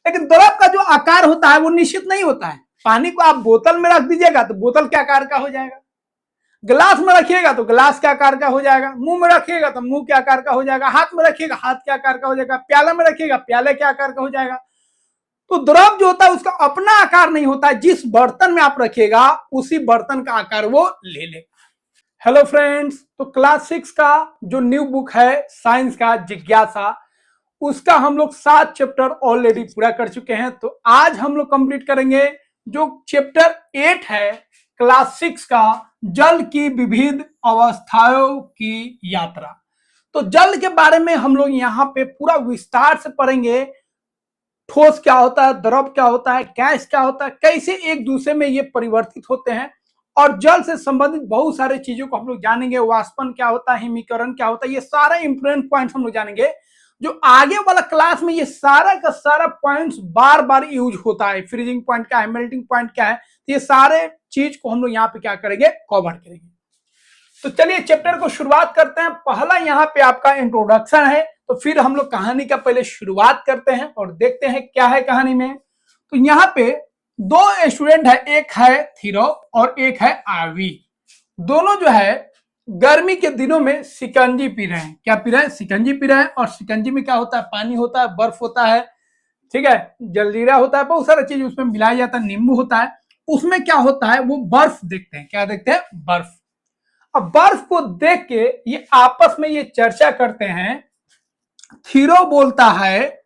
लेकिन द्रव का जो आकार होता है वो निश्चित नहीं होता है। पानी को आप बोतल में रख दीजिएगा तो बोतल के आकार का हो जाएगा, गिलास में रखिएगा तो गिलास के आकार का हो जाएगा, मुंह में रखिएगा तो मुंह के आकार का हो जाएगा, हाथ में रखिएगा हाथ के आकार का हो जाएगा, प्याला में रखिएगा प्याले के आकार का हो जाएगा। तो द्रव जो होता है उसका अपना आकार नहीं होता है, जिस बर्तन में आप रखिएगा उसी बर्तन का आकार वो ले लेगा। हेलो फ्रेंड्स, तो क्लास 6 का जो न्यू बुक है साइंस का जिज्ञासा, उसका हम लोग 7 चैप्टर ऑलरेडी पूरा कर चुके हैं। तो आज हम लोग कंप्लीट करेंगे जो चैप्टर 8 है क्लास 6 का, जल की विविध अवस्थाओं की यात्रा। तो जल के बारे में हम लोग यहाँ पे पूरा विस्तार से पढ़ेंगे। ठोस क्या होता है, द्रव क्या होता है, गैस क्या होता है, कैसे एक दूसरे में ये परिवर्तित होते हैं, और जल से संबंधित बहुत सारे चीजों को हम लोग जानेंगे। वाष्पन क्या होता है, हिमीकरण क्या होता है, ये सारे इंपोर्टेंट पॉइंट्स हम लोग जानेंगे। जो आगे वाला क्लास में ये सारा का सारा पॉइंट्स बार बार यूज होता है। फ्रीजिंग पॉइंट क्या है, मेल्टिंग पॉइंट क्या है, तो ये सारे चीज को हम लोग यहाँ पे क्या करेंगे, कवर करेंगे। तो चलिए चैप्टर को शुरुआत करते हैं। पहला यहाँ पे आपका इंट्रोडक्शन है, तो फिर हम लोग कहानी का पहले शुरुआत करते हैं और देखते हैं क्या है कहानी में। तो यहाँ पे दो स्टूडेंट है, एक है थीरो और एक है आवी। दोनों जो है गर्मी के दिनों में शिकंजी पी रहे हैं। क्या पी रहे हैं, शिकंजी पी रहे हैं। और शिकंजी में क्या होता है, पानी होता है, बर्फ होता है, ठीक है, जलजीरा होता है, बहुत सारा चीज उसमें मिलाया जाता है, नींबू होता है। उसमें क्या होता है, वो बर्फ देखते हैं। क्या देखते हैं, बर्फ। अब बर्फ को देख के ये आपस में ये चर्चा करते हैं। थीरो बोलता है,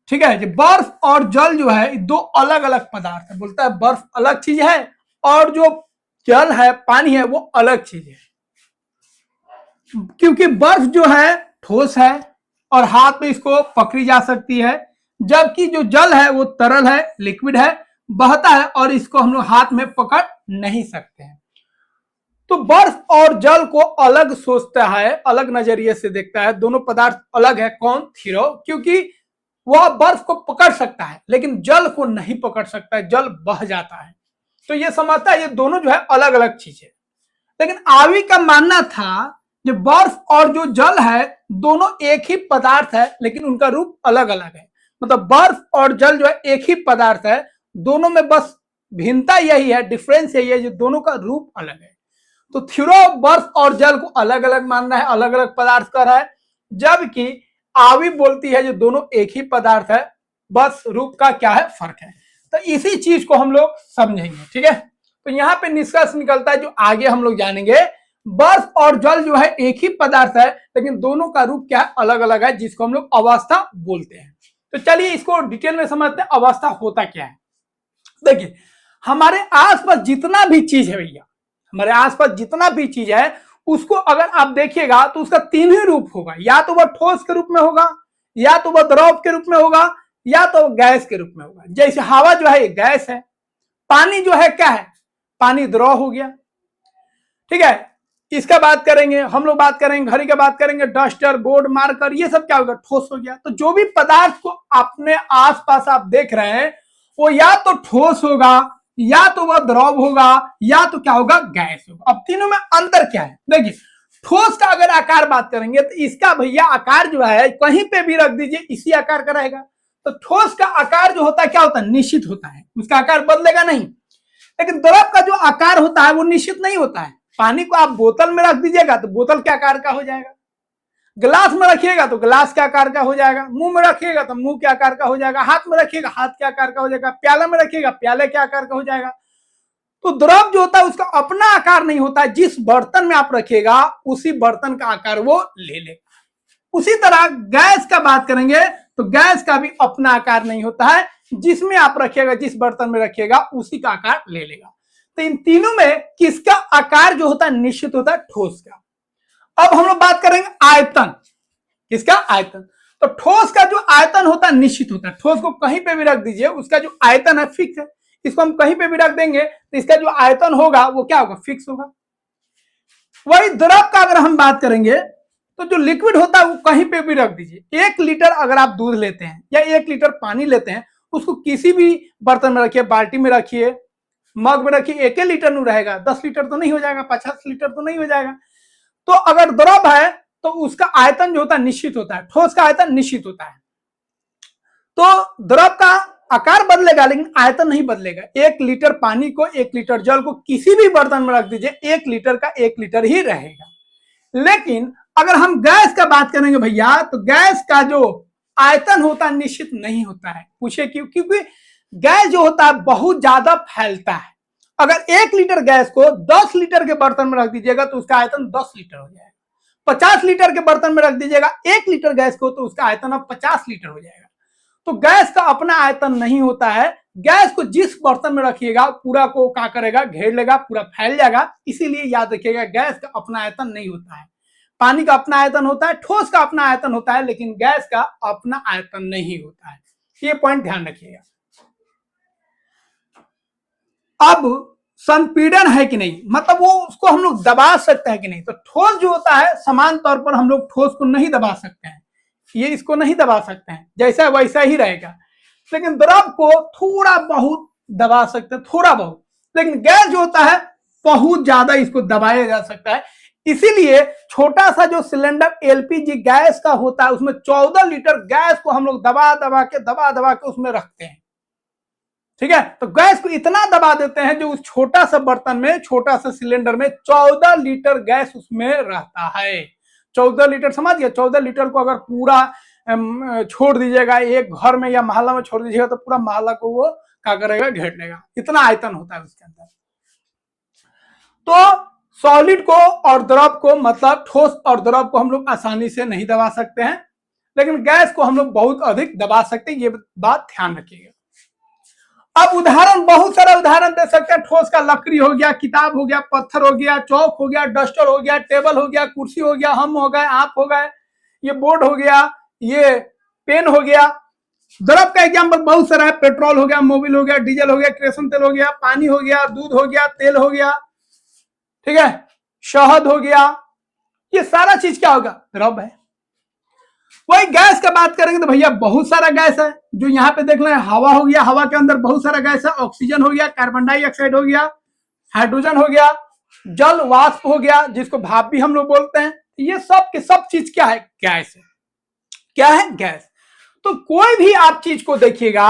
ठीक है, बर्फ और जल जो है दो अलग अलग पदार्थ है। बोलता है बर्फ अलग चीज है और जो जल है, पानी है, वो अलग चीज है। क्योंकि बर्फ जो है ठोस है और हाथ में इसको पकड़ी जा सकती है, जबकि जो जल है वो तरल है, लिक्विड है, बहता है और इसको हम लोग हाथ में पकड़ नहीं सकते हैं। तो बर्फ और जल को अलग सोचता है, अलग नजरिए से देखता है। दोनों पदार्थ अलग है। कौन, थीरो, क्योंकि वह बर्फ को पकड़ सकता है लेकिन जल को नहीं पकड़ सकता है, जल बह जाता है। तो ये समझता है ये दोनों जो है अलग अलग चीज है। लेकिन आवी का मानना था जो बर्फ और जो जल है दोनों एक ही पदार्थ है लेकिन उनका रूप अलग अलग है। मतलब बर्फ और जल जो है एक ही पदार्थ है, दोनों में बस भिन्नता यही है, डिफरेंस यही है, जो दोनों का रूप अलग है। तो थीरो बर्फ और जल को अलग अलग मानना है, अलग अलग पदार्थ कर रहा है, जबकि आवी बोलती है जो दोनों एक ही पदार्थ है, बस रूप का क्या है, फर्क है। तो इसी चीज को हम लोग समझेंगे, ठीक है। तो यहाँ पे निष्कर्ष निकलता है जो आगे हम लोग जानेंगे। बर्फ और जल जो है एक ही पदार्थ है लेकिन दोनों का रूप क्या है, अलग अलग है, जिसको हम लोग अवस्था बोलते हैं। तो चलिए इसको डिटेल में समझते हैं, अवस्था होता क्या है। देखिए हमारे आसपास जितना भी चीज है भैया, हमारे आसपास जितना भी चीज है उसको अगर आप देखिएगा तो उसका तीन ही रूप होगा। या तो वह ठोस के रूप में होगा, या तो वह द्रव के रूप में होगा, या तो गैस के रूप में होगा। जैसे हवा जो है गैस है, पानी जो है क्या है, पानी द्रव हो गया, ठीक है। इसका बात करेंगे हम लोग, बात करेंगे घड़ी का, बात करेंगे डस्टर, बोर्ड, मार्कर, ये सब क्या होगा, ठोस हो गया। तो जो भी पदार्थ को अपने आसपास आप देख रहे हैं वो या तो ठोस होगा, या तो वह द्रव होगा, या तो क्या होगा, गैस होगा। अब तीनों में अंतर क्या है, देखिए ठोस का अगर आकार बात करेंगे तो इसका भैया आकार जो है कहीं पे भी रख दीजिए इसी आकार का रहेगा। तो ठोस का आकार जो होता है क्या होता है, निश्चित होता है, उसका आकार बदलेगा नहीं। लेकिन द्रव का जो आकार होता है वो निश्चित नहीं होता है। पानी को आप बोतल में रख दीजिएगा तो बोतल के आकार का हो जाएगा, गिलास में रखिएगा तो गिलास के आकार का हो जाएगा, मुंह में रखिएगा तो मुंह के आकार का हो जाएगा, हाथ में रखिएगा हाथ के आकार का हो जाएगा, प्याला में रखिएगा प्याले के आकार का हो जाएगा। तो द्रव जो होता है उसका अपना आकार नहीं होता है, जिस बर्तन में आप रखिएगा उसी बर्तन का आकार वो ले लेगा। उसी तरह गैस का बात करेंगे तो गैस का भी अपना आकार नहीं होता है, जिसमें आप रखिएगा, जिस बर्तन में रखिएगा उसी का आकार ले लेगा। तो इन तीनों में किसका आकार जो होता है निश्चित होता है, ठोस का। अब हम लोग बात करेंगे आयतन, किसका, आयतन। तो ठोस का जो आयतन होता है निश्चित होता है, ठोस को कहीं पे भी रख दीजिए उसका जो आयतन है फिक्स है। इसको हम कहीं पे भी रख देंगे तो इसका जो आयतन होगा वो क्या होगा, फिक्स होगा। वही द्रव का अगर हम बात करेंगे तो जो लिक्विड होता है वो कहीं पे भी रख दीजिए। 1 लीटर अगर आप दूध लेते हैं या 1 लीटर पानी लेते हैं, उसको किसी भी बर्तन में रखिए, बाल्टी में रखिए, मग में रखिए, 1 लीटर नहीं रहेगा, 10 लीटर तो नहीं हो जाएगा, 50 लीटर तो नहीं हो जाएगा। तो अगर द्रव है तो उसका आयतन जो होता है निश्चित होता है, ठोस का आयतन निश्चित होता है। तो द्रव का आकार बदलेगा लेकिन आयतन नहीं बदलेगा। 1 लीटर पानी को 1 लीटर जल को किसी भी बर्तन में रख दीजिए 1 लीटर का 1 लीटर ही रहेगा। लेकिन अगर हम गैस का बात करेंगे भैया तो गैस का जो आयतन होता है निश्चित नहीं होता है। पूछे क्यों? क्योंकि गैस जो होता है बहुत ज्यादा फैलता है। अगर 1 लीटर गैस को 10 लीटर के बर्तन में रख दीजिएगा तो उसका आयतन 10 लीटर हो जाएगा। 50 लीटर के बर्तन में रख दीजिएगा 1 लीटर गैस को तो उसका आयतन अब 50 लीटर हो जाएगा। तो गैस का अपना आयतन नहीं होता है। गैस को जिस बर्तन में रखिएगा पूरा को क्या करेगा, घेर लेगा, पूरा फैल जाएगा। इसीलिए याद रखिएगा गैस का अपना आयतन नहीं होता है। पानी का अपना आयतन होता है, ठोस का अपना आयतन होता है, लेकिन गैस का अपना आयतन नहीं होता है। ये पॉइंट ध्यान रखिएगा। अब संपीड़न है कि नहीं, मतलब वो उसको हम लोग दबा सकते हैं कि नहीं। तो ठोस जो होता है समान तौर पर हम लोग ठोस को नहीं दबा सकते हैं, ये इसको नहीं दबा सकते हैं, जैसा वैसा ही रहेगा। लेकिन द्रव को थोड़ा बहुत दबा सकते हैं, थोड़ा बहुत। लेकिन गैस जो होता है बहुत ज्यादा इसको दबाया जा सकता है। इसीलिए छोटा सा जो सिलेंडर एलपीजी गैस का होता है उसमें 14 लीटर गैस को हम लोग दबा दबा के उसमें रखते हैं। ठीक है, तो गैस को इतना दबा देते हैं जो उस छोटा सा बर्तन में, छोटा सा सिलेंडर में 14 लीटर गैस उसमें रहता है। 14 लीटर समझ गया। 14 लीटर को अगर पूरा छोड़ दीजिएगा एक घर में या मोहल्ला में छोड़ दीजिएगा तो पूरा मोहल्ला को वो क्या करेगा, घेर लेगा। इतना आयतन होता है उसके अंदर। तो सॉलिड को और द्रव को, मतलब ठोस और द्रव को हम लोग आसानी से नहीं दबा सकते हैं, लेकिन गैस को हम लोग बहुत अधिक दबा सकते हैं। ये बात ध्यान रखिएगा। अब उदाहरण, बहुत सारा उदाहरण दे सकते हैं। ठोस का लकड़ी हो गया, किताब हो गया, पत्थर हो गया, चौक हो गया, डस्टर हो गया, टेबल हो गया, कुर्सी हो गया, हम हो गए, आप हो गए, ये बोर्ड हो गया, ये पेन हो गया। द्रव का एग्जाम्पल बहुत सारा है। पेट्रोल हो गया, मोबिल हो गया, डीजल हो गया, केरोसिन तेल हो गया, पानी हो गया, दूध हो गया, तेल हो गया, ठीक है, शहद हो गया। ये सारा चीज क्या होगा, द्रव है। वही गैस का बात करेंगे तो भैया बहुत सारा गैस है जो यहाँ पे देख रहे हैं। हवा हो गया, हवा के अंदर बहुत सारा गैस है। ऑक्सीजन हो गया, कार्बन डाइऑक्साइड हो गया, हाइड्रोजन हो गया, जल वाष्प हो गया जिसको भाप भी हम लोग बोलते हैं। ये सब के सब चीज क्या है, गैस है। क्या है, गैस। तो कोई भी आप चीज को देखिएगा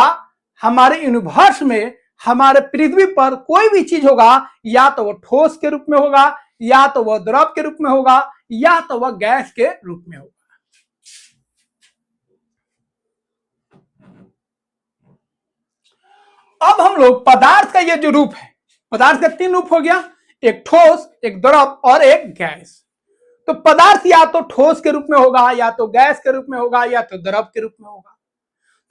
हमारे यूनिवर्स में, हमारे पृथ्वी पर कोई भी चीज होगा या तो वो ठोस के रूप में होगा, या तो वह द्रव के रूप में होगा, या तो वह गैस के रूप में होगा। अब हम लोग पदार्थ का ये जो रूप है, पदार्थ का 3 रूप हो गया, एक ठोस, एक द्रव और एक गैस। तो पदार्थ या तो ठोस के रूप में होगा, या तो गैस के रूप में होगा, या तो द्रव के रूप में होगा।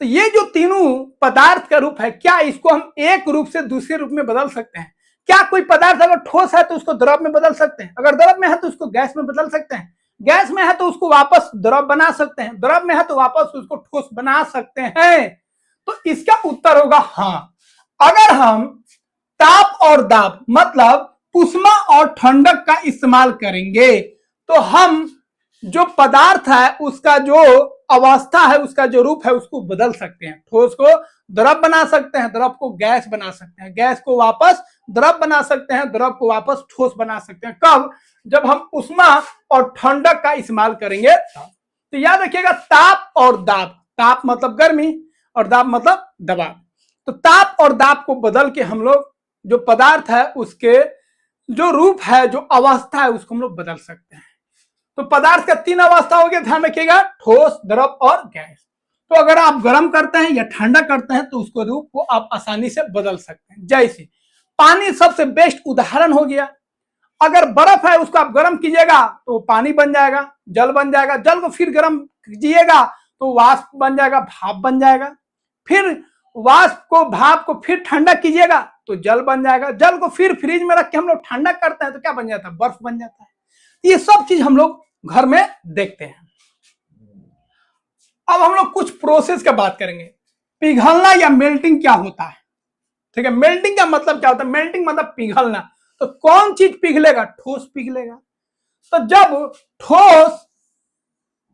तो ये जो तीनों पदार्थ का रूप है, क्या इसको हम एक रूप से दूसरे रूप में बदल सकते हैं? क्या कोई पदार्थ अगर ठोस है तो उसको द्रव में बदल सकते हैं? अगर द्रव में है तो उसको गैस में बदल सकते हैं? गैस में है तो उसको वापस द्रव बना सकते हैं? द्रव में है तो वापस उसको ठोस बना सकते हैं? तो इसका उत्तर होगा हाँ। अगर हम ताप और दाब, मतलब उष्मा और ठंडक का इस्तेमाल करेंगे तो हम जो पदार्थ है उसका जो अवस्था है, उसका जो रूप है उसको बदल सकते हैं। ठोस को द्रव बना सकते हैं, द्रव को गैस बना सकते हैं, गैस को वापस द्रव बना सकते हैं, द्रव को वापस ठोस बना सकते हैं। कब? जब हम उष्मा और ठंडक का इस्तेमाल करेंगे। तो याद रखिएगा ताप और दाब, ताप मतलब गर्मी और दाब मतलब दबाव। तो ताप और दाब को बदल के हम लोग जो पदार्थ है उसके जो रूप है, जो अवस्था है, उसको हम लोग बदल सकते हैं। तो पदार्थ का 3 अवस्था हो गया, ध्यान रखिएगा, ठोस, द्रव और गैस। तो अगर आप गर्म करते हैं या ठंडा करते हैं तो उसको रूप को आप आसानी से बदल सकते हैं। जैसे पानी सबसे बेस्ट उदाहरण हो गया। अगर बर्फ है उसको आप गर्म कीजिएगा तो पानी बन जाएगा, जल बन जाएगा। जल को फिर गर्म कीजिएगा तो वाष्प बन जाएगा, भाप बन जाएगा। फिर वाष्प को, भाप को फिर ठंडा कीजिएगा तो जल बन जाएगा। जल को फिर फ्रिज में रख के हम लोग ठंडा करते हैं तो क्या बन जाता है, बर्फ बन जाता है। ये सब चीज हम लोग घर में देखते हैं। अब हम लोग कुछ प्रोसेस का बात करेंगे। पिघलना या मेल्टिंग क्या होता है, ठीक है। मेल्टिंग का मतलब क्या होता है, मेल्टिंग मतलब पिघलना। तो कौन चीज पिघलेगा, ठोस पिघलेगा। तो जब ठोस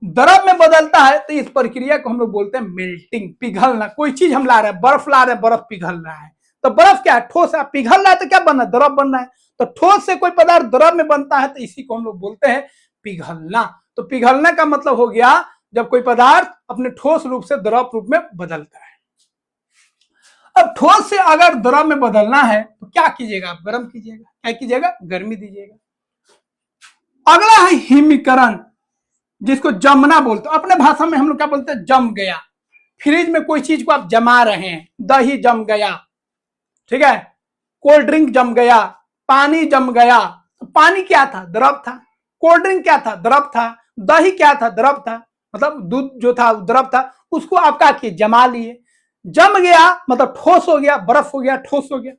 द्रव में बदलता है तो इस प्रक्रिया को हम लोग बोलते हैं मेल्टिंग, पिघलना। कोई चीज हम ला रहे हैं, बर्फ ला रहे हैं, बर्फ पिघल रहा है। तो बर्फ क्या है, ठोस है, पिघल रहा है तो क्या बन रहा है, द्रव बन रहा है। तो ठोस से कोई पदार्थ द्रव में बनता है तो इसी को हम लोग बोलते हैं पिघलना। तो पिघलने का मतलब हो गया जब कोई पदार्थ अपने ठोस रूप से द्रव रूप में बदलता है। अब ठोस से अगर द्रव में बदलना है तो क्या कीजिएगा आप? गर्म कीजिएगा। क्या कीजिएगा? गर्मी दीजिएगा। अगला है हिमीकरण, जिसको जमना बोलते हैं। अपने भाषा में हम लोग क्या बोलते हैं? जम गया। फ्रिज में कोई चीज को आप जमा रहे हैं, दही जम गया, ठीक है, कोल्ड ड्रिंक जम गया, पानी जम गया। तो पानी क्या था? द्रव था। कोल्ड ड्रिंक क्या था? द्रव था। दही क्या था? द्रव था। मतलब दूध जो था द्रव था, उसको आप क्या किए? जमा लिए। जम गया मतलब ठोस हो गया, बर्फ हो गया, ठोस हो गया।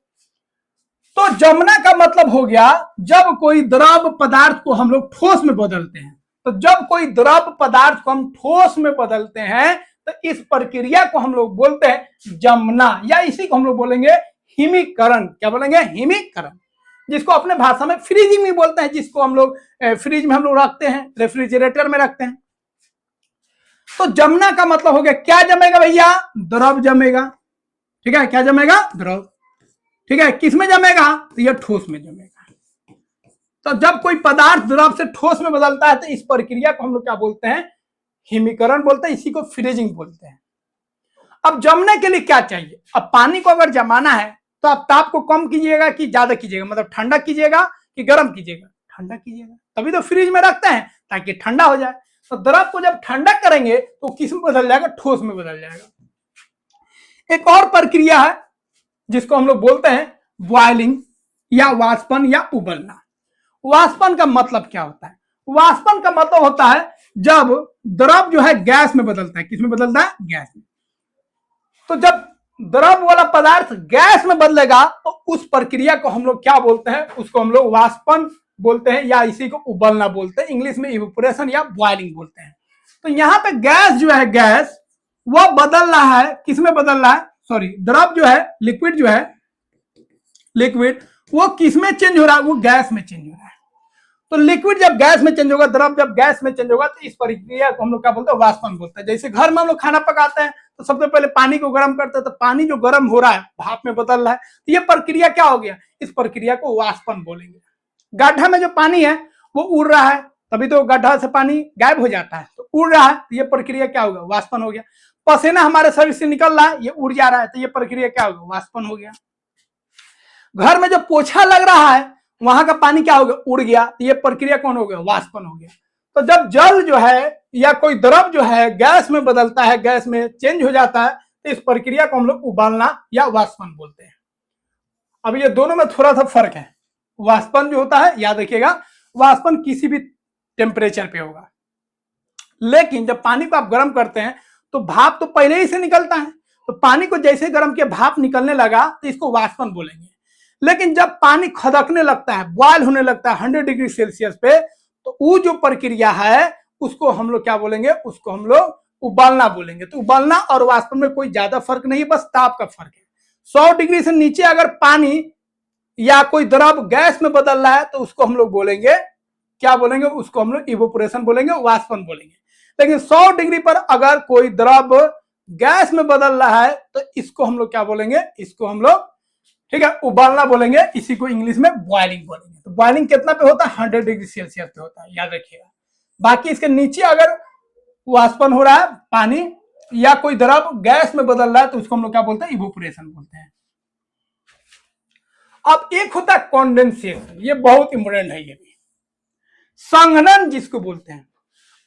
तो जमना का मतलब हो गया जब कोई द्रव पदार्थ को हम लोग ठोस में बदलते हैं। तो जब कोई द्रव पदार्थ को हम ठोस में बदलते हैं तो इस प्रक्रिया को हम लोग बोलते हैं जमना, या इसी को हम लोग बोलेंगे हिमीकरण। क्या बोलेंगे? हिमीकरण, जिसको अपने भाषा में फ्रीजिंग भी बोलते हैं, जिसको हम लोग फ्रिज में हम लोग रखते हैं, रेफ्रिजरेटर में रखते हैं। तो जमना का मतलब हो गया क्या जमेगा भैया? द्रव जमेगा। ठीक है, क्या जमेगा? द्रव। ठीक है, किस में जमेगा? तो यह ठोस में जमेगा। तो जब कोई पदार्थ द्रव से ठोस में बदलता है तो इस प्रक्रिया को हम लोग क्या बोलते हैं? हिमीकरण बोलते हैं, इसी को फ्रीजिंग बोलते हैं। अब जमने के लिए क्या चाहिए? अब पानी को अगर जमाना है तो आप ताप को कम कीजिएगा कि ज्यादा कीजिएगा? मतलब ठंडा कीजिएगा कि गर्म कीजिएगा? ठंडा कीजिएगा, तभी तो फ्रिज में रखते हैं ताकि ठंडा हो जाए। तो द्रव को जब ठंडा करेंगे तो किस में बदल जाएगा? ठोस में बदल जाएगा। एक और प्रक्रिया है जिसको हम लोग बोलते हैं बॉइलिंग या वाष्पन या उबलना। वाष्पन का मतलब क्या होता है? वाष्पन का मतलब होता है जब द्रव जो है गैस में बदलता है। किस में बदलता है? गैस में। तो जब द्रव वाला पदार्थ गैस में बदलेगा तो उस प्रक्रिया को हम लोग क्या बोलते हैं? उसको हम लोग वाष्पन बोलते हैं, या इसी को उबलना बोलते हैं। इंग्लिश में इवेपोरेशन या बॉइलिंग बोलते हैं। तो यहाँ पे गैस जो है, गैस वो बदल रहा है। किस में बदल रहा है? सॉरी, द्रव जो है, लिक्विड जो है, लिक्विड वो किस में चेंज हो रहा है? वो गैस में चेंज हो रहा है। तो लिक्विड जब गैस में चेंज होगा, द्रव जब गैस में चेंज होगा, तो इस प्रक्रिया को हम लोग क्या बोलते हैं? वाष्पन बोलते हैं। जैसे घर में हम लोग खाना पकाते हैं तो सबसे पहले पानी को गर्म करते हैं, तो पानी जो गर्म हो रहा है भाप में बदल रहा है, तो ये प्रक्रिया क्या हो गया? इस प्रक्रिया को वाष्पन बोलेंगे। गड्ढा में जो पानी है वो उड़ रहा है, तभी तो गड्ढा से पानी गायब हो जाता है, तो उड़ रहा है, तो ये प्रक्रिया क्या होगा? वाष्पन हो गया। पसीना हमारे शरीर से निकल रहा है, ये उड़ जा रहा है, तो ये प्रक्रिया क्या होगा? वाष्पन हो गया। घर में जो पोछा लग रहा है वहां का पानी क्या हो गया? उड़ गया, तो ये प्रक्रिया कौन हो गया? वाष्पन हो गया। तो जब जल जो है या कोई द्रव जो है गैस में बदलता है, गैस में चेंज हो जाता है, तो इस प्रक्रिया को हम लोग उबालना या वाष्पन बोलते हैं। अब ये दोनों में थोड़ा सा फर्क है। वाष्पन जो होता है, याद रखिएगा, वाष्पन किसी भी टेम्परेचर पे होगा, लेकिन जब पानी को आप गर्म करते हैं तो भाप तो पहले ही से निकलता है, तो पानी को जैसे गर्म किया भाप निकलने लगा तो इसको वाष्पन बोलेंगे। लेकिन जब पानी खदकने लगता है, बॉयल होने लगता है 100 डिग्री सेल्सियस पे, तो वो जो प्रक्रिया है उसको हम लोग क्या बोलेंगे? उसको हम लोग उबालना बोलेंगे। तो उबालना और वाष्पन में कोई ज्यादा फर्क नहीं, बस ताप का फर्क है। 100 डिग्री से नीचे अगर पानी या कोई द्रव गैस में बदल रहा है तो उसको हम लोग बोलेंगे, क्या बोलेंगे? उसको हम लोग इवेपोरेशन बोलेंगे, वाष्पन बोलेंगे। लेकिन 100 डिग्री पर अगर कोई द्रव गैस में बदल रहा है तो इसको हम लोग क्या बोलेंगे? इसको हम लोग, ठीक है, उबालना बोलेंगे। इसी को इंग्लिश में बॉइलिंग बोलेंगे। तो बॉइलिंग कितना पे होता है? 100 डिग्री सेल्सियस पे होता है, याद रखिएगा। बाकी इसके नीचे अगर वाष्पन हो रहा है पानी या कोई द्रव गैस में बदल रहा है तो उसको हम लोग क्या बोलते हैं? इवेपोरेशन बोलते हैं। अब एक होता है कंडेंसेशन, ये बहुत इंपॉर्टेंट है। ये भी संघनन जिसको बोलते हैं।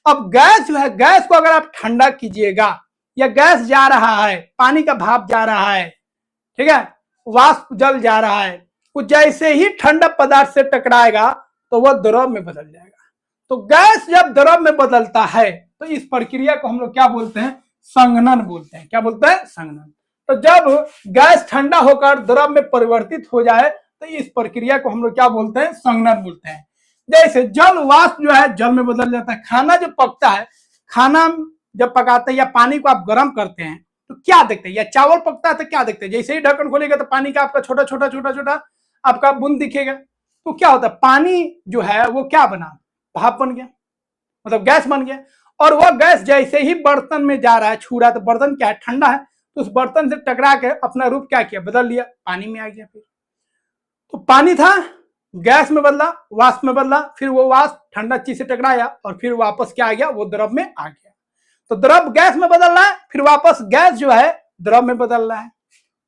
अब गैस जो है, गैस को अगर आप ठंडा कीजिएगा, या गैस जा रहा है, पानी का भाप जा रहा है, ठीक है, वाष्प जल जा रहा है, वो जैसे ही ठंडा पदार्थ से टकराएगा तो वह द्रव में बदल जाएगा। तो गैस जब द्रव में बदलता है तो इस प्रक्रिया को हम लोग क्या बोलते हैं? संघनन बोलते हैं। क्या बोलते हैं? संघनन। तो जब गैस ठंडा होकर द्रव में परिवर्तित हो जाए तो इस प्रक्रिया को हम लोग क्या बोलते हैं? संघनन बोलते हैं। जैसे जल वाष्प जो है जल में बदल जाता है। खाना जो पकता है, खाना जब पकाते हैं या पानी को आप गर्म करते हैं तो क्या देखते हैं? या चावल पकता है तो क्या देखते हैं? जैसे ही ढक्कन खोलेगा तो पानी का आपका छोटा छोटा छोटा छोटा आपका बूंद दिखेगा। तो क्या होता है? पानी जो है वो क्या बना? भाप बन गया, मतलब गैस बन गया। और वह गैस जैसे ही बर्तन में जा रहा है, छू रहा है, तो बर्तन क्या है? ठंडा है, तो उस बर्तन से टकरा के अपना रूप क्या किया? बदल लिया, पानी में आ गया। फिर तो पानी था, गैस में बदला, वाष्प में बदला, फिर वो वाष्प ठंडा चीज से टकराया और फिर वापस क्या आ गया? वो द्रव में आ गया। तो द्रव गैस में बदल रहा है, फिर वापस गैस जो है द्रव में बदल रहा है।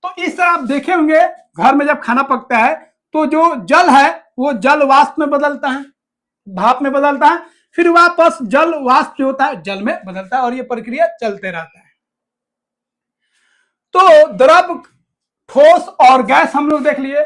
तो इस तरह आप देखे होंगे घर में जब खाना पकता है तो जो जल है वो जल वाष्प में बदलता है, भाप में बदलता है, फिर वापस जल वाष्प जो होता है जल में बदलता है, और ये प्रक्रिया चलते रहता है। तो द्रव, ठोस और गैस हम लोग देख लिए।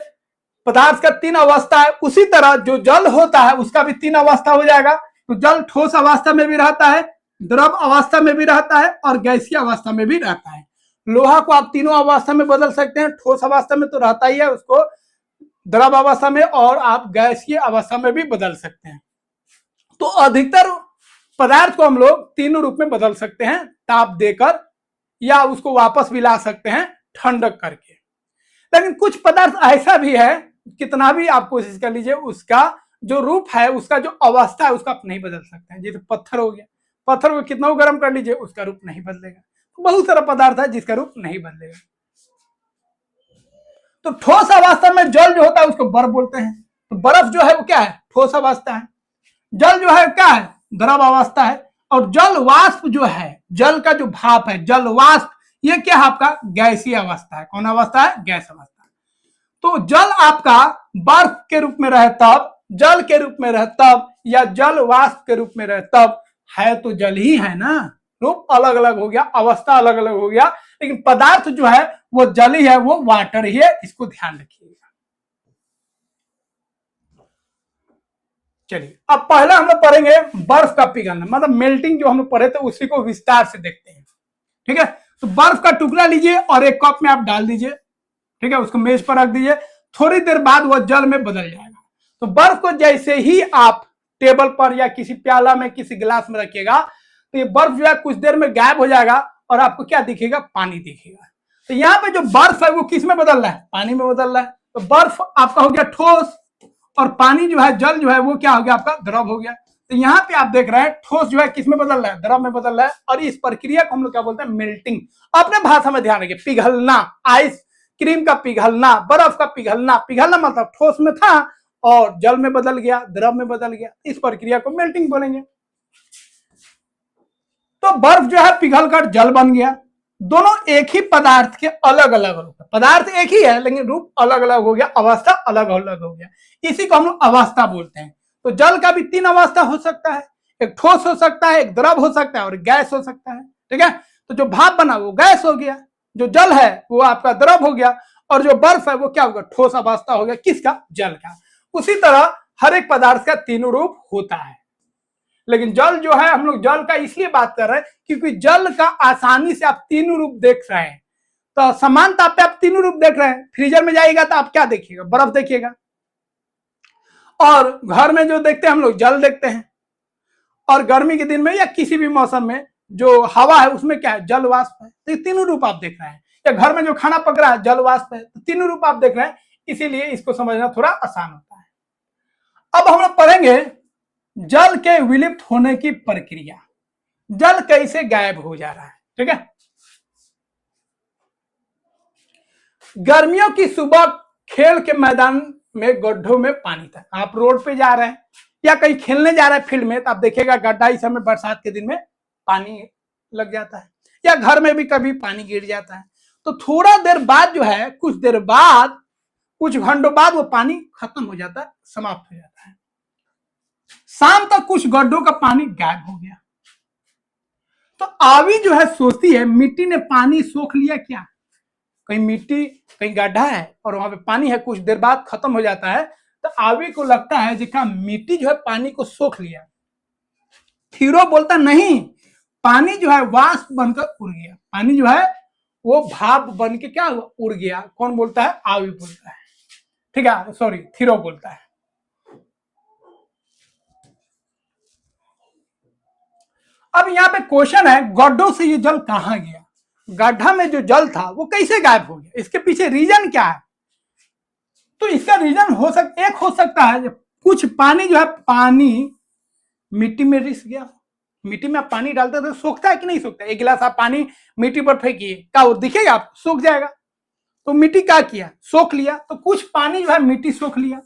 पदार्थ का 3 अवस्था है, उसी तरह जो जल होता है उसका भी 3 अवस्था हो जाएगा। तो जल ठोस अवस्था में भी रहता है, द्रव अवस्था में भी रहता है और गैसीय अवस्था में भी रहता है। लोहा को आप तीनों अवस्था में बदल सकते हैं, ठोस अवस्था में तो रहता ही है, उसको द्रव अवस्था में और आप गैसीय अवस्था में भी बदल सकते हैं। तो अधिकतर पदार्थ को हम लोग तीनों रूप में बदल सकते हैं, ताप देकर या उसको वापस भी ला सकते हैं ठंडक करके। लेकिन कुछ पदार्थ ऐसा भी है, कितना भी आप कोशिश कर लीजिए, उसका जो रूप है, उसका जो अवस्था है, उसका आप नहीं बदल सकते हैं। जैसे पत्थर हो गया, पत्थर को कितना गर्म कर लीजिए उसका रूप नहीं बदलेगा। बहुत सारा पदार्थ है जिसका रूप नहीं बदलेगा। तो ठोस अवस्था में जल जो होता है उसको बर्फ बोलते हैं। तो बर्फ जो है वो क्या है, ठोस अवस्था है। जल जो है क्या है, द्रव अवस्था है। और जल वाष्प जो है, जल का जो भाप है, जल वाष्प, ये क्या है आपका गैसीय अवस्था है। कौन अवस्था है, गैस अवस्था। तो जल आपका बर्फ के रूप में रहे तब, जल के रूप में रहे तब, या जल वाष्प के रूप में रहे तब, है तो जल ही है ना। रूप अलग अलग हो गया, अवस्था अलग अलग हो गया, लेकिन पदार्थ जो है वो जल ही है, वो वाटर ही है। इसको ध्यान रखिएगा। चलिए अब पहला हम लोग पढ़ेंगे बर्फ का पिघलना, मतलब मेल्टिंग जो हम लोग पढ़े थे उसी को विस्तार से देखते हैं। ठीक है, तो बर्फ का टुकड़ा लीजिए और एक कप में आप डाल दीजिए। ठीक है, उसको मेज पर रख दीजिए। थोड़ी देर बाद वह जल में बदल जाएगा। तो बर्फ को जैसे ही आप टेबल पर या किसी प्याला में, किसी गिलास में रखिएगा, तो ये बर्फ जो है कुछ देर में गायब हो जाएगा और आपको क्या दिखेगा, पानी दिखेगा। तो यहाँ पे जो बर्फ है वो किस में बदल रहा है, पानी में बदल रहा है। तो बर्फ आपका हो गया ठोस, और पानी जो है, जल जो है वो क्या हो गया आपका, द्रव हो गया। तो यहाँ पे आप देख रहे हैं ठोस जो है किस में बदल रहा है, द्रव में बदल रहा है। और इस प्रक्रिया को हम लोग क्या बोलते हैं, मेल्टिंग। अपने भाषा में ध्यान रखिए, पिघलना, आइस क्रीम का पिघलना, बर्फ का पिघलना। पिघलना मतलब ठोस में था और जल में बदल गया, द्रव में बदल गया, इस प्रक्रिया को मेल्टिंग बोलेंगे। तो बर्फ जो है पिघलकर जल बन गया। दोनों एक ही पदार्थ के अलग अलग रूप, पदार्थ एक ही है लेकिन रूप अलग अलग हो गया, अवस्था अलग अलग हो गया। इसी को हम लोग अवस्था बोलते हैं। तो जल का भी 3 अवस्था हो सकता है, एक ठोस हो सकता है, एक द्रव हो सकता है और गैस हो सकता है। ठीक है, तो जो भाप बना वो गैस हो गया, जो जल है वो आपका द्रव हो गया, और जो बर्फ है वो क्या होगा, ठोस अवस्था हो गया। किसका, जल का। उसी तरह हर एक पदार्थ का 3 रूप होता है। लेकिन जल जो है, हम लोग जल का इसलिए बात कर रहे हैं क्योंकि जल का आसानी से आप 3 रूप देख रहे हैं। तो समान ताप पे आप 3 रूप देख रहे हैं। फ्रीजर में जाइएगा तो आप क्या देखिएगा, बर्फ देखिएगा। और घर में जो देखते हैं हम लोग, जल देखते हैं। और गर्मी के दिन में या किसी भी मौसम में जो हवा है उसमें क्या है, जल वाष्प है। तो ये 3 रूप आप देख रहे हैं। या घर में जो खाना पक रहा है, जल वाष्प है। तो 3 रूप आप देख रहे हैं, इसीलिए इसको समझना थोड़ा आसान होता है। अब हम लोग पढ़ेंगे जल के विलुप्त होने की प्रक्रिया, जल कैसे गायब हो जा रहा है। ठीक है, गर्मियों की सुबह खेल के मैदान में गड्ढों में पानी था। आप रोड पे जा रहे हैं या कहीं खेलने जा रहे हैं फील्ड में, तो आप देखिएगा गड्ढा इस समय बरसात के दिन में पानी लग जाता है, या घर में भी कभी पानी गिर जाता है। तो थोड़ा देर बाद जो है, कुछ देर बाद, कुछ घंटों बाद वो पानी खत्म हो जाता है, समाप्त हो जाता है। शाम तक कुछ गड्ढों का पानी गायब हो गया। तो आवी जो है सोचती है मिट्टी ने पानी सोख लिया क्या, कहीं मिट्टी, कहीं गड्ढा है और वहां पे पानी है, कुछ देर बाद खत्म हो जाता है। तो आवी को लगता है जिसका मिट्टी जो है पानी को सोख लिया। थीरो बोलता नहीं, पानी जो है वाष्प बनकर उड़ गया, पानी जो है वो भाप बन के क्या हुआ, उड़ गया। कौन बोलता है, आवी बोलता है। ठीक है, सॉरी, थीरो बोलता है। अब यहाँ पे क्वेश्चन है, गड्ढों से ये जल कहां गया, गड्ढा में जो जल था वो कैसे गायब हो गया, इसके पीछे रीजन क्या है। तो इसका रीजन एक हो सकता है, कुछ पानी जो है, पानी मिट्टी में रिस गया। मिट्टी में आप पानी डालते तो सूखता है कि नहीं सूखता। एक गिलास आप पानी मिट्टी पर फेंकिए, क्या वो दिखेगा, आप सूख जाएगा। तो मिट्टी क्या किया, सोख लिया। तो कुछ पानी जो है मिट्टी सोख लिया,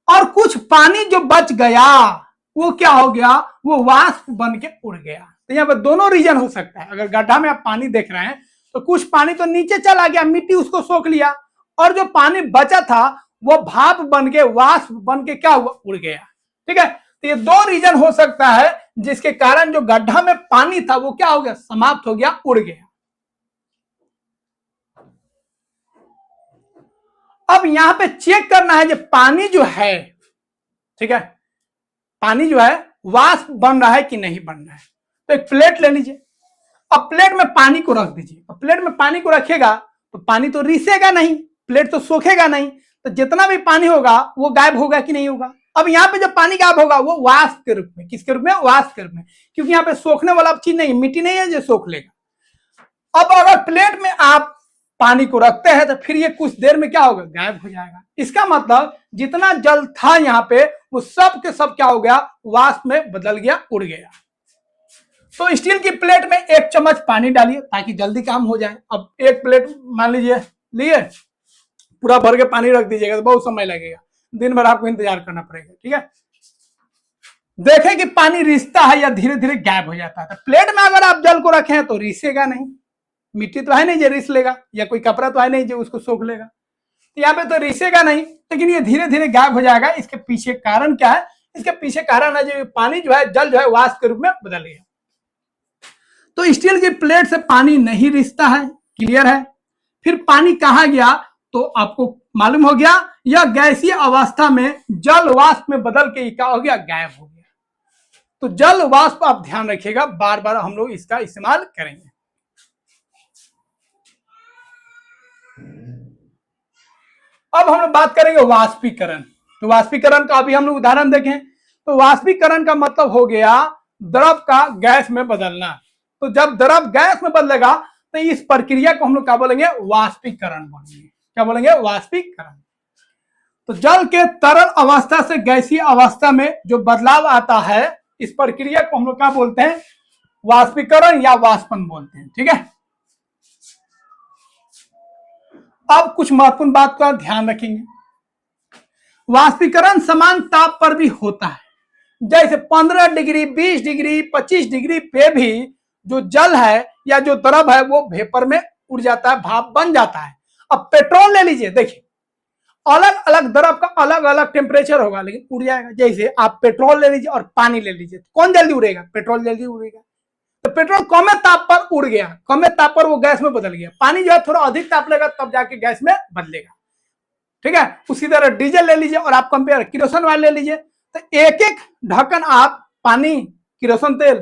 और कुछ पानी जो बच गया वो क्या हो गया, वो वाष्प बन के उड़ गया। तो यहाँ पे दोनों रीजन हो सकता है। अगर गड्ढा में आप पानी देख रहे हैं तो कुछ पानी तो नीचे चला गया, मिट्टी उसको सोख लिया, और जो पानी बचा था वो भाप बन के, वाष्प बन के क्या हुआ, उड़ गया। ठीक है, तो ये दो रीजन हो सकता है जिसके कारण जो गड्ढा में पानी था वो क्या हो गया, समाप्त हो गया, उड़ गया। अब यहां पे चेक करना है जो पानी जो है, ठीक है, पानी जो है वाष्प बन रहा है कि नहीं बन रहा है। तो एक प्लेट ले लीजिए, अब प्लेट में पानी को रख दीजिए। अब प्लेट में पानी को रखेगा तो पानी तो रिसेगा नहीं, प्लेट तो सोखेगा नहीं, तो जितना भी पानी होगा वो गायब होगा कि नहीं होगा। अब यहाँ पे जब पानी गायब होगा वो वाष्प के रूप में, किसके रूप में, वाष्प के रूप में, क्योंकि यहाँ पे सोखने वाला चीज नहीं, मिट्टी नहीं है जो सोख लेगा। अब अगर प्लेट में आप पानी को रखते हैं तो फिर ये कुछ देर में क्या होगा, गायब हो जाएगा। इसका मतलब जितना जल था यहाँ पे वो सब के सब क्या हो गया, वाष्प में बदल गया, उड़ गया। तो स्टील की प्लेट में 1 चम्मच पानी डालिए ताकि जल्दी काम हो जाए। अब एक प्लेट मान लीजिए लिए, पूरा भर के पानी रख दीजिएगा तो बहुत समय लगेगा, दिन भर आपको इंतजार करना पड़ेगा। ठीक है, देखें कि पानी रिसता है या धीरे धीरे गायब हो जाता है। तो प्लेट में अगर आप जल को रखें तो रिसेगा नहीं, मिट्टी तो है नहीं जो रिस लेगा, या कोई कपड़ा तो है नहीं जो उसको सोख लेगा, तो यहाँ पे तो रिसेगा नहीं, लेकिन ये धीरे धीरे गायब हो जाएगा। इसके पीछे कारण क्या है, इसके पीछे कारण है जो पानी जो है, जल जो है वाष्प के रूप में बदल गया। तो स्टील की प्लेट से पानी नहीं रिसता है, क्लियर है। फिर पानी कहाँ गया, तो आपको मालूम हो गया, यह गैसीय अवस्था में जल वाष्प में बदल के क्या हो गया, गायब हो गया। तो जल वाष्प आप ध्यान रखिएगा, बार बार हम लोग इसका इस्तेमाल करेंगे। अब हम लोग बात करेंगे वाष्पीकरण। तो वाष्पीकरण का अभी हम लोग उदाहरण देखें तो वाष्पीकरण का मतलब हो गया द्रव का गैस में बदलना। तो जब द्रव गैस में बदलेगा तो इस प्रक्रिया को हम लोग क्या बोलेंगे, वाष्पीकरण बोलेंगे। क्या बोलेंगे, वाष्पीकरण। तो जल के तरल अवस्था से गैसीय अवस्था में जो बदलाव आता है, इस प्रक्रिया को हम लोग क्या बोलते हैं, वाष्पीकरण या वाष्पन बोलते हैं। ठीक है, अब कुछ महत्वपूर्ण बात का ध्यान रखेंगे। वाष्पीकरण समान ताप पर भी होता है, जैसे 15 डिग्री, 20 डिग्री, 25 डिग्री पे भी जो जल है या जो द्रव है वो वेपर में उड़ जाता है, भाप बन जाता है। अब पेट्रोल ले लीजिए, देखिए अलग अलग द्रव का अलग अलग टेम्परेचर होगा लेकिन उड़ जाएगा। जैसे आप पेट्रोल ले लीजिए और पानी ले लीजिए, कौन जल्दी उड़ेगा, पेट्रोल जल्दी उड़ेगा। तो पेट्रोल कम ताप पर उड़ गया, कम ताप पर वो गैस में बदल गया। पानी जो है थोड़ा अधिक ताप लेगा तब जाके गैस में बदलेगा। ठीक है, उसी तरह डीजल ले लीजिए और आप कंपेयर किरोसिन ऑयल ले लीजिए, तो एक एक ढक्कन आप पानी, किरोसिन तेल,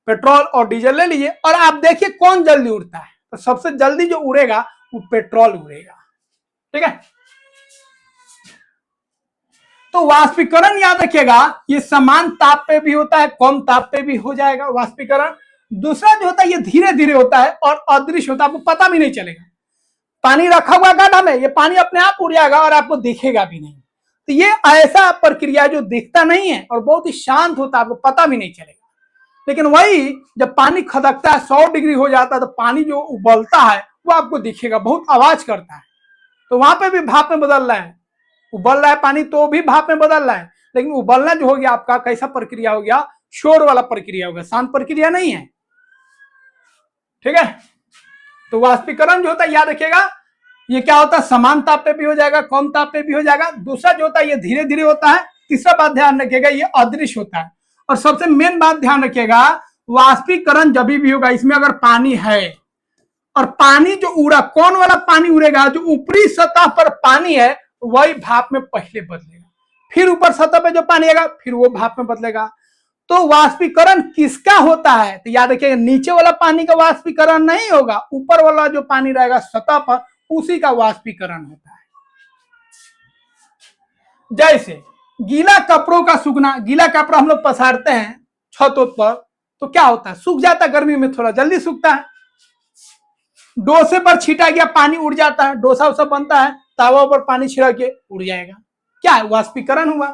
पेट्रोल और डीजल ले लीजिए और आप देखिए कौन जल्दी उड़ता है। तो सबसे जल्दी जो उड़ेगा वो पेट्रोल उड़ेगा। ठीक है, तो वाष्पीकरण याद रखिएगा, ये समान ताप पे भी होता है, कम ताप पे भी हो जाएगा वाष्पीकरण। दूसरा जो होता है ये धीरे धीरे होता है और अदृश्य होता है, आपको पता भी नहीं चलेगा। पानी रखा हुआ गड्ढा में, ये पानी अपने आप उड़ जाएगा और आपको दिखेगा भी नहीं। तो ये ऐसा प्रक्रिया जो दिखता नहीं है और बहुत ही शांत होता है, आपको पता भी नहीं चलेगा। लेकिन वही जब पानी खदकता है, 100 डिग्री हो जाता है, तो पानी जो उबलता है वो आपको दिखेगा, बहुत आवाज करता है। तो वहां पे भी भाप में बदल रहा है, उबल रहा है पानी तो भी भाप में बदल रहा है, लेकिन उबलना जो हो गया आपका कैसा प्रक्रिया हो गया, शोर वाला प्रक्रिया हो गया, शांत प्रक्रिया नहीं है। ठीक है, तो वाष्पीकरण जो होता है याद रखिएगा, ये क्या होता है, समान ताप पे भी हो जाएगा, कम ताप पे भी हो जाएगा। दूसरा जो होता है ये धीरे धीरे होता है। तीसरा बात ध्यान रखिएगा, ये अदृश्य होता है। और सबसे मेन बात ध्यान रखिएगा, वाष्पीकरण जब भी होगा इसमें अगर पानी है और पानी जो उड़ा, कौन वाला पानी उड़ेगा, जो ऊपरी सतह पर पानी है वही भाप में पहले बदलेगा, फिर ऊपर सतह पे जो पानी आएगा फिर वो भाप में बदलेगा। तो वाष्पीकरण किसका होता है, तो याद रखिएगा नीचे वाला पानी का वाष्पीकरण नहीं होगा, ऊपर वाला जो पानी रहेगा सतह पर उसी का वाष्पीकरण होता है। जैसे गीला कपड़ों का सूखना, गीला कपड़ा हम लोग पसारते हैं छतों पर तो क्या होता है, सूख जाता है, गर्मी में थोड़ा जल्दी सूखता है। डोसे पर छीटा गया पानी उड़ जाता है, डोसा वोसा बनता है, तावा पर पानी छिड़क के उड़ जाएगा, क्या है, वाष्पीकरण हुआ।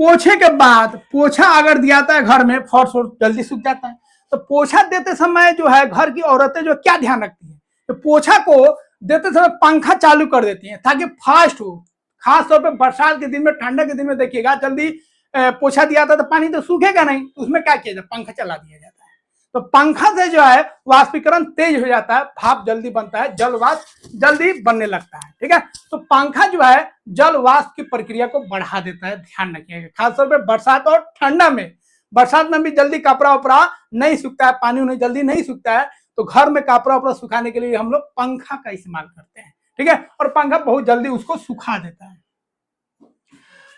पोछे के बाद पोछा अगर दिया है घर में, फर्श जल्दी सूख जाता है। तो पोछा देते समय जो है घर की औरतें जो क्या ध्यान रखती है, तो पोछा को देते समय पंखा चालू कर देती हैं ताकि फास्ट हो। खास तौर पे बरसात के दिन में, ठंडा के दिन में देखिएगा जल्दी पोछा दिया था तो पानी तो सूखेगा नहीं, तो उसमें क्या किया जाता है, पंखा चला दिया जाता है। तो पंखा से जो है वाष्पीकरण तेज हो जाता है, भाप जल्दी बनता है, जल वाष्प जल्दी बनने लगता है। ठीक है, तो पंखा जो है जल वाष्प की प्रक्रिया को बढ़ा देता है, ध्यान रखिएगा। खासतौर पर बरसात और ठंडा में, बरसात में भी जल्दी कपड़ा उपड़ा नहीं सूखता है, पानी उन्हें जल्दी नहीं सूखता है, तो घर में कपड़ा उपड़ा सुखाने के लिए हम लोग पंखा का इस्तेमाल करते हैं। ठीक है, और पंखा बहुत जल्दी उसको सुखा देता है।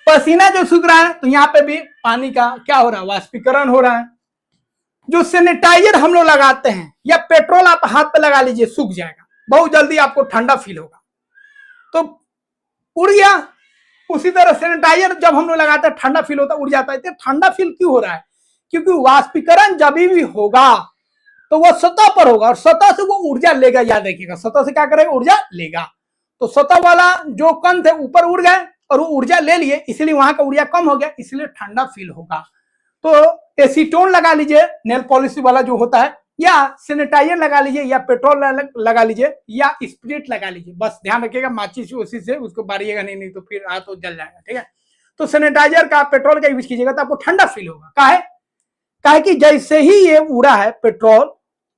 पसीना जो सूख रहा है तो यहाँ पे भी पानी का क्या हो रहा है, वाष्पीकरण हो रहा है। जो सैनिटाइजर हम लोग लगाते हैं या पेट्रोल आप हाथ पे लगा लीजिए, सूख जाएगा, बहुत जल्दी आपको ठंडा फील होगा, तो उड़ गया। उसी तरह सैनिटाइजर जब हम लोग लगाते हैं ठंडा फील होता है, उड़ जाता है। तो ठंडा फील क्यों हो रहा है, क्योंकि वाष्पीकरण जब भी होगा तो वह सतह पर होगा और सतह से वो ऊर्जा लेगा। याद रखिएगा, सतह से क्या करेगा, ऊर्जा लेगा। तो सतह वाला जो कण थे ऊपर उड़ गए और वो ऊर्जा ले लिए, इसलिए वहां का ऊर्जा कम हो गया, इसलिए ठंडा फील होगा। तो एसीटोन लगा लीजिए, नेल पॉलिश वाला जो होता है, या सैनिटाइजर लगा लीजिए, या पेट्रोल लगा लीजिए, या स्पिरिट लगा लीजिए। बस ध्यान रखिएगा, माचिस उसी से उसको बारिएगा नहीं तो फिर हाथ तो जल जाएगा। ठीक है, तो सैनिटाइजर का पेट्रोल का यूज कीजिएगा तो आपको ठंडा फील होगा। काहे कि जैसे ही ये उड़ा है पेट्रोल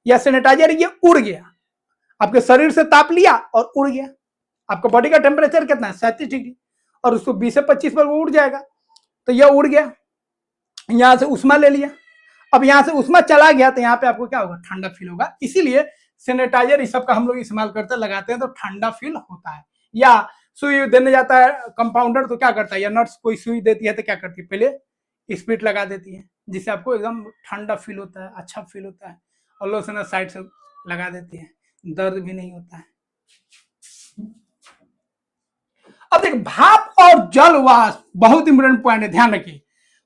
या सैनिटाइजर, ये उड़ गया, आपके शरीर से ताप लिया और उड़ गया। आपका बॉडी का टेम्परेचर कितना है, 37 डिग्री, और उसको 20 से 25 पर वो उड़ जाएगा। तो यह उड़ गया, यहां से उष्मा ले लिया, अब यहां से उष्मा चला गया, तो यहाँ पे आपको क्या होगा, ठंडा फील होगा। इसीलिए सैनिटाइजर इस सब का हम लोग इस्तेमाल करते लगाते हैं तो ठंडा फील होता है। या सुई देने जाता है कंपाउंडर तो क्या करता है, या नर्स कोई सुई देती है तो क्या करती है, पहले स्पिरिट लगा देती है, जिससे आपको एकदम ठंडा फील होता है, अच्छा फील होता है। और लोशन साइड से लगा देती है, दर्द भी नहीं होता है। अब देखिए, भाप और जल वाष्प बहुत इंपोर्टेंट पॉइंट है, ध्यान रखिए।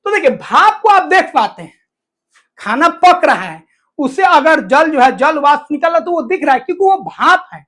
तो देखिए, भाप को आप देख पाते हैं, खाना पक रहा है, उससे अगर जल जो है जल वाष्प निकला तो वो दिख रहा है, क्योंकि वो भाप है।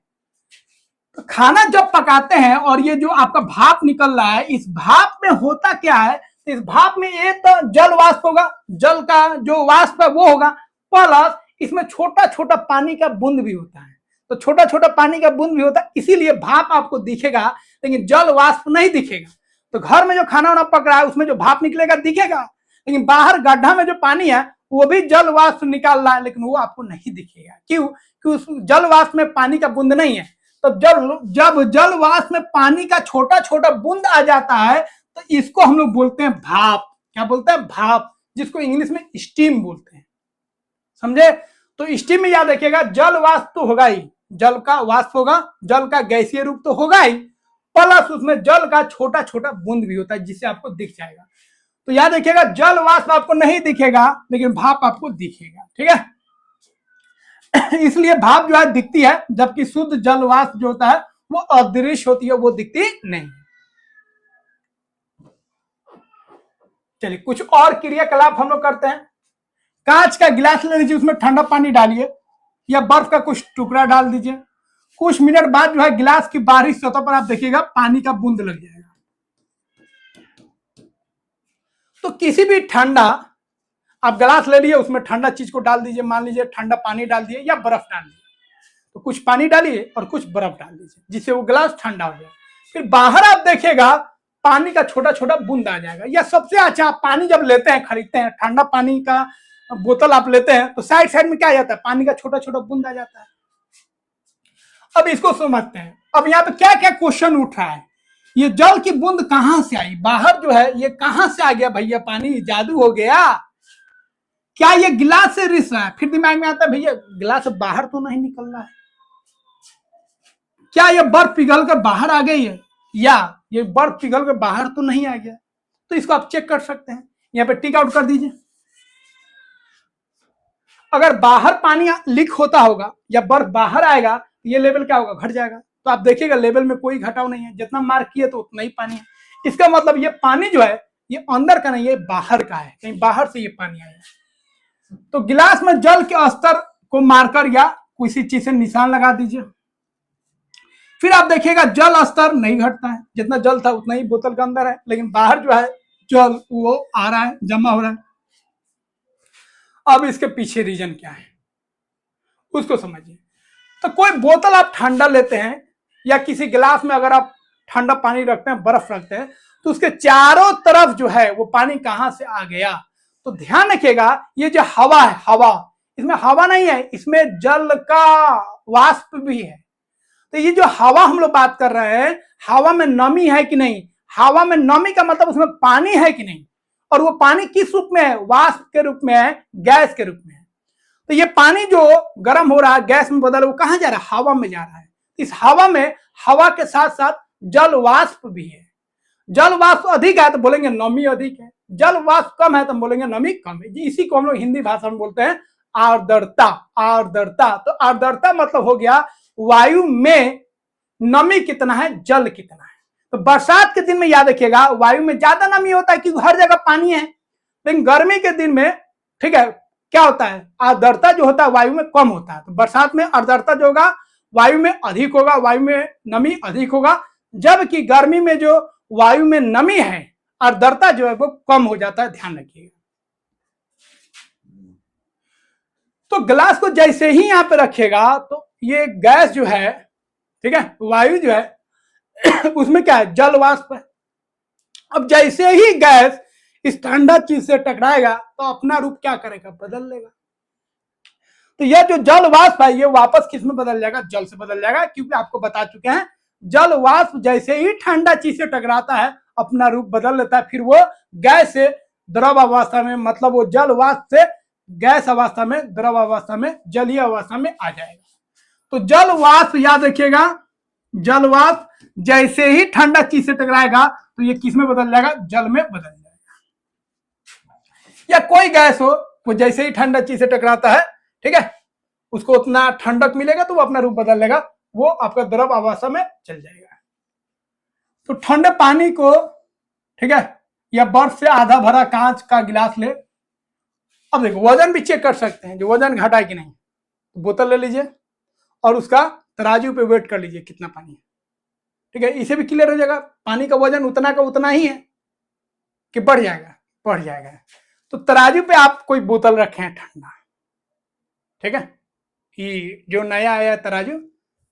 तो खाना जब पकाते हैं और ये जो आपका भाप निकल रहा है, इस भाप में होता क्या है, इस भाप में एक तो जल वाष्प होगा, जल का जो वाष्प है वो होगा, प्लस इसमें छोटा छोटा पानी का बूंद भी होता है। तो छोटा छोटा पानी का बूंद भी होता है, इसीलिए भाप आपको दिखेगा लेकिन जल वाष्प नहीं दिखेगा। तो घर में जो खाना वाना पक रहा है उसमें जो भाप निकलेगा दिखेगा, लेकिन बाहर गड्ढा में जो पानी है वो भी जल वाष्प निकाल रहा है, लेकिन वो आपको नहीं दिखेगा। क्यों? क्योंकि उस जल वाष्प में पानी का बूंद नहीं है। तो जब जल वाष्प में पानी का छोटा छोटा बूंद आ जाता है तो इसको हम लोग बोलते हैं भाप। क्या बोलते हैं? भाप, जिसको इंग्लिश में स्टीम बोलते हैं। समझे? तो स्टीम में याद रखिएगा, जल वाष्प तो होगा ही, जल का वाष्प होगा, जल का गैसीय रूप तो होगा ही, प्लस उसमें जल का छोटा छोटा बूंद भी होता है जिससे आपको दिख जाएगा। तो याद रखिएगा, जल वाष्प आपको नहीं दिखेगा लेकिन भाप आपको दिखेगा। ठीक है, इसलिए भाप जो है दिखती है, जबकि शुद्ध जल वाष्प जो होता है वो अदृश्य होती है, वो दिखती नहीं। चलिए, कुछ और क्रियाकलाप हम लोग करते हैं। कांच का गिलास ले लीजिए, उसमें ठंडा पानी डालिए या बर्फ का कुछ टुकड़ा डाल दीजिए, कुछ मिनट बाद जो है गिलास की बाहरी सतह पर आप देखिएगा पानी का बूंद लग जाएगा। तो किसी भी ठंडा आप गिलास ले लिए, उसमें ठंडा चीज को डाल दीजिए, मान लीजिए ठंडा पानी डाल दिए या बर्फ डाल दिए, तो कुछ पानी डालिए और कुछ बर्फ डाल दीजिए जिससे वो गिलास ठंडा हो जाए। फिर बाहर आप देखिएगा पानी का छोटा छोटा बूंद आ जाएगा। या सबसे अच्छा, आप पानी जब लेते हैं, खरीदते हैं, ठंडा पानी का बोतल आप लेते हैं तो साइड साइड में क्या आ जाता है, पानी का छोटा छोटा बूंद आ जाता है। अब इसको समझते हैं। अब यहाँ पे क्या क्या क्वेश्चन उठ रहा है, ये जल की बूंद कहां से आई, बाहर जो है ये कहां से आ गया भैया, पानी जादू हो गया क्या, ये गिलास से रिस रहा है? फिर दिमाग में आता है भैया गिलास बाहर तो नहीं निकल रहा है, क्या ये बर्फ पिघल कर बाहर आ गई है, या ये बर्फ पिघल कर बाहर तो नहीं आ गया। तो इसको आप चेक कर सकते हैं, यहाँ पे टिक आउट कर दीजिए। अगर बाहर पानी लीक होता होगा या बर्फ बाहर आएगा, ये लेवल क्या होगा, घट जाएगा। तो आप देखिएगा लेवल में कोई घटाव नहीं है, जितना मार्क किए तो उतना ही पानी है। इसका मतलब ये पानी जो है ये अंदर का नहीं, ये बाहर का है, कहीं बाहर से ये पानी आया है। तो गिलास में जल के स्तर को मार्कर या किसी चीज से निशान लगा दीजिए। फिर आप देखिएगा जल स्तर नहीं घटता है, जितना जल था उतना ही बोतल के अंदर है, लेकिन बाहर जो है जल वो आ रहा है, जमा हो रहा है। अब इसके पीछे रीजन क्या है उसको समझिए। तो कोई बोतल आप ठंडा लेते हैं या किसी गिलास में अगर आप ठंडा पानी रखते हैं, बर्फ रखते हैं, तो उसके चारों तरफ जो है वो पानी कहां से आ गया। तो ध्यान रखिएगा, ये जो हवा है, हवा इसमें हवा नहीं है, इसमें जल का वाष्प भी है। तो ये जो हवा हम लोग बात कर रहे हैं, हवा में नमी है कि नहीं, हवा में नमी का मतलब उसमें पानी है कि नहीं, और वो पानी किस रूप में है, वाष्प के रूप में है, गैस के रूप में है। तो ये पानी जो गर्म हो रहा है, गैस में बदल, वो कहां जा रहा है, हवा में जा रहा है। इस हवा में, हवा के साथ साथ जल वाष्प भी है। जल वाष्प अधिक है तो बोलेंगे नमी अधिक है, जल वाष्प कम है तो बोलेंगे नमी कम है। इसी को हम लोग हिंदी भाषा में बोलते हैं आर्द्रता। आर्द्रता, तो आर्द्रता मतलब हो गया वायु में नमी कितना है, जल कितना है। तो बरसात के दिन में याद रखिएगा, वायु में ज्यादा नमी होता है क्योंकि हर जगह पानी है। लेकिन गर्मी के दिन में, ठीक है, क्या होता है, आर्द्रता जो होता है वायु में कम होता है। तो बरसात में आर्द्रता जो होगा वायु में अधिक होगा, वायु में नमी अधिक होगा। जबकि गर्मी में जो वायु में नमी है, आर्द्रता जो है वो कम हो जाता है, ध्यान रखिएगा। तो ग्लास को जैसे ही यहां पे रखिएगा तो ये गैस जो है, ठीक है, वायु जो है उसमें क्या है, जल वाष्प है। अब जैसे ही गैस इस ठंडा चीज से टकराएगा तो अपना रूप क्या करेगा, बदल लेगा। तो यह जो जल वाष्प है ये वापस किस में बदल जाएगा, जल से बदल जाएगा, क्योंकि आपको बता चुके हैं जल वाष्प जैसे ही ठंडा चीज से टकराता है अपना रूप बदल लेता है, फिर वो गैस से द्रव अवस्था में, मतलब वो जल वाष्प से गैस अवस्था में, द्रव अवस्था में, जलीय अवस्था में आ जाएगा। तो जल वाष्प याद रखिएगा, जल वाष्प जैसे ही ठंडा चीज से टकराएगा तो ये किस में बदल जाएगा, जल में बदल जाएगा। या कोई गैस हो, वो जैसे ही ठंडा चीज से टकराता है, ठीक है, उसको उतना ठंडक मिलेगा तो वो अपना रूप बदल लेगा, वो आपका द्रव अवस्था में चल जाएगा। तो ठंडे पानी को, ठीक है, या बर्फ से आधा भरा कांच का गिलास ले। अब देखो वजन भी चेक कर सकते हैं, जो वजन घटा है कि नहीं। तो बोतल ले लीजिए और उसका तराजू पे वेट कर लीजिए कितना पानी है, ठीक है, इसे भी क्लियर हो जाएगा पानी का वजन उतना का उतना ही है कि बढ़ जाएगा, बढ़ जाएगा। तो तराजू पे आप कोई बोतल रखे हैं ठंडा, ठीक है, ये जो नया आया तराजू,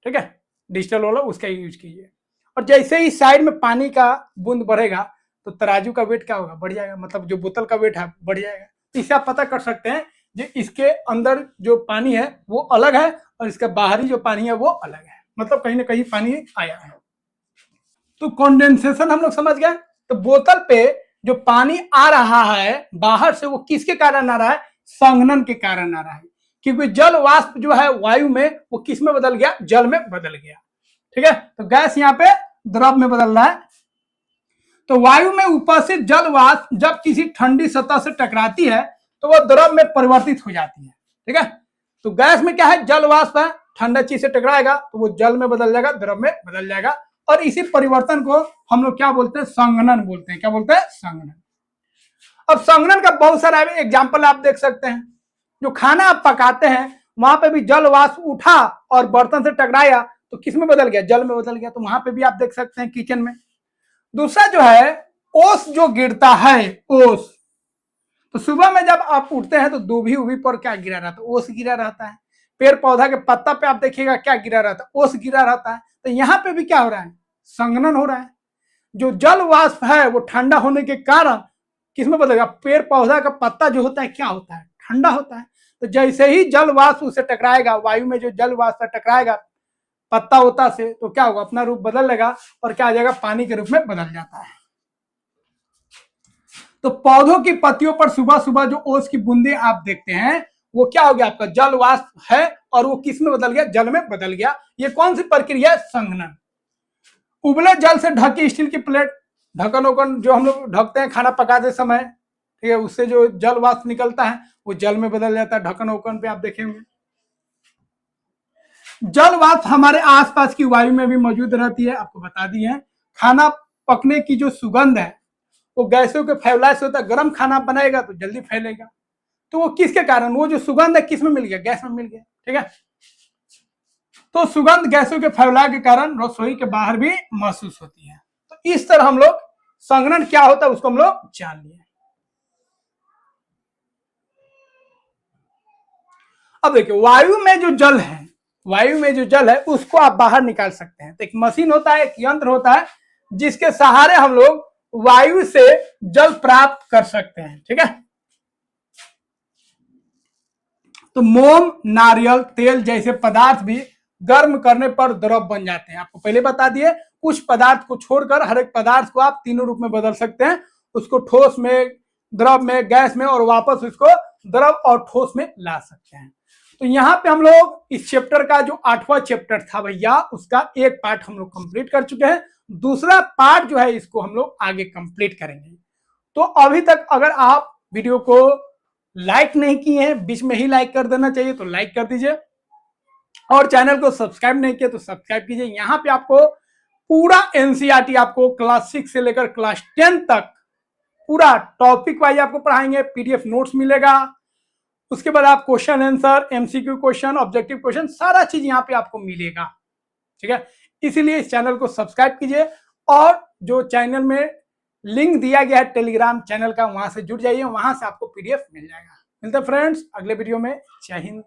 ठीक है, डिजिटल वाला, उसका यूज कीजिए। और जैसे ही साइड में पानी का बूंद बढ़ेगा तो तराजू का वेट क्या होगा, बढ़ जाएगा, मतलब जो बोतल का वेट है बढ़ जाएगा। इससे आप पता कर सकते हैं जो इसके अंदर जो पानी है वो अलग है और इसका बाहरी जो पानी है वो अलग है, मतलब कहीं ना कहीं पानी आया है। तो कंडेंसेशन हम लोग समझ गए। तो बोतल पे जो पानी आ रहा है बाहर से, वो किसके कारण आ रहा है, संघनन के कारण आ रहा है, क्योंकि जल वाष्प जो है वायु में वो किस में बदल गया, जल में बदल गया, ठीक है। तो गैस यहाँ पे द्रव में बदल रहा है। तो वायु में उपस्थित जल वाष्प जब किसी ठंडी सतह से टकराती है तो वह द्रव में परिवर्तित हो जाती है, ठीक है। तो गैस में क्या है, जल वाष्प है, ठंडा चीज से टकराएगा तो वो जल में बदल जाएगा, द्रव में बदल जाएगा। और इसी परिवर्तन को हम लोग क्या बोलते हैं, संघनन बोलते हैं। क्या बोलते हैं, संघनन। अब संघनन का बहुत सारा एग्जाम्पल आप देख सकते हैं। जो खाना आप पकाते हैं वहां पे भी जल वाष्प उठा और बर्तन से टकराया तो किस में बदल गया, जल में बदल गया। तो वहां पे भी आप देख सकते हैं किचन में। दूसरा जो है ओस जो गिरता है, ओस, तो सुबह में जब आप उठते हैं तो दूभी उभी पर क्या गिरा रहता है, ओस गिरा रहता है। पेड़ पौधा के पत्ता पे आप देखिएगा क्या गिरा रहता है, ओस गिरा रहता है। तो यहाँ पे भी क्या हो रहा है, संघनन हो रहा है। जो जल वाष्प है वो ठंडा होने के कारण किसमें बदलेगा, पेड़ पौधा का पत्ता जो होता है क्या होता है, ठंडा होता है। तो जैसे ही जल वाष्प उसे टकराएगा, वायु में जो जल वाष्प टकराएगा पत्ता होता से, तो क्या होगा, अपना रूप बदल लेगा और क्या आ जाएगा, पानी के रूप में बदल जाता है। तो पौधों की पत्तियों पर सुबह सुबह जो ओस की बूंदे आप देखते हैं वो क्या हो गया, आपका जल वाष्प है और वो किस में बदल गया, जल में बदल गया। ये कौन सी प्रक्रिया है, संघनन। उबले जल से ढकी स्टील की प्लेट, ढक्कन वक्कन जो हम लोग ढकते हैं खाना पकाते समय, ठीक है, उससे जो जल वाष्प निकलता है वो जल में बदल जाता है। ढक्कन वक्कन पे आप देखेंगे। जल वाष्प हमारे आसपास की वायु में भी मौजूद रहती है, आपको बता दी है। खाना पकने की जो सुगंध है वो गैसों के फैलाव से होता है। गर्म खाना बनाएगा तो जल्दी फैलेगा। तो वो किसके कारण, वो जो सुगंध है किस में मिल गया, गैस में मिल गया, ठीक है। तो सुगंध गैसों के फैलाव के कारण रसोई के बाहर भी महसूस होती है। तो इस तरह हम लोग संघनन क्या होता है उसको हम लोग जान लिए। अब देखिए वायु में जो जल है, वायु में जो जल है उसको आप बाहर निकाल सकते हैं। तो एक मशीन होता है, एक यंत्र होता है जिसके सहारे हम लोग वायु से जल प्राप्त कर सकते हैं, ठीक है। तो मोम, नारियल तेल जैसे पदार्थ भी गर्म करने पर द्रव बन जाते हैं। आपको पहले बता दिए, कुछ पदार्थ को छोड़कर हर एक पदार्थ को आप तीनों रूप में बदल सकते हैं, उसको ठोस में, द्रव में, गैस में, और वापस उसको द्रव और ठोस में ला सकते हैं। तो यहाँ पे हम लोग इस चैप्टर का जो 8वां चैप्टर था भैया, उसका एक पार्ट हम लोग कंप्लीट कर चुके हैं। दूसरा पार्ट जो है इसको हम लोग आगे कंप्लीट करेंगे। तो अभी तक अगर आप वीडियो को लाइक नहीं किए हैं, बीच में ही लाइक कर देना चाहिए, तो लाइक कर दीजिए, और चैनल को सब्सक्राइब नहीं किया तो सब्सक्राइब कीजिए। यहाँ पे आपको पूरा एनसीईआरटी आपको क्लास 6 से लेकर क्लास 10 तक पूरा टॉपिक वाइज आपको पढ़ाएंगे, पीडीएफ नोट्स मिलेगा, उसके बाद आप question answer, MCQ question, objective question, सारा चीज यहाँ पे आपको मिलेगा। ठीक है, इसीलिए इस चैनल को सब्सक्राइब कीजिए, और जो चैनल में लिंक दिया गया है टेलीग्राम चैनल का, वहां से जुड़ जाइए, वहां से आपको पीडीएफ मिल जाएगा। मिलते हैं फ्रेंड्स अगले वीडियो में। जय हिंद।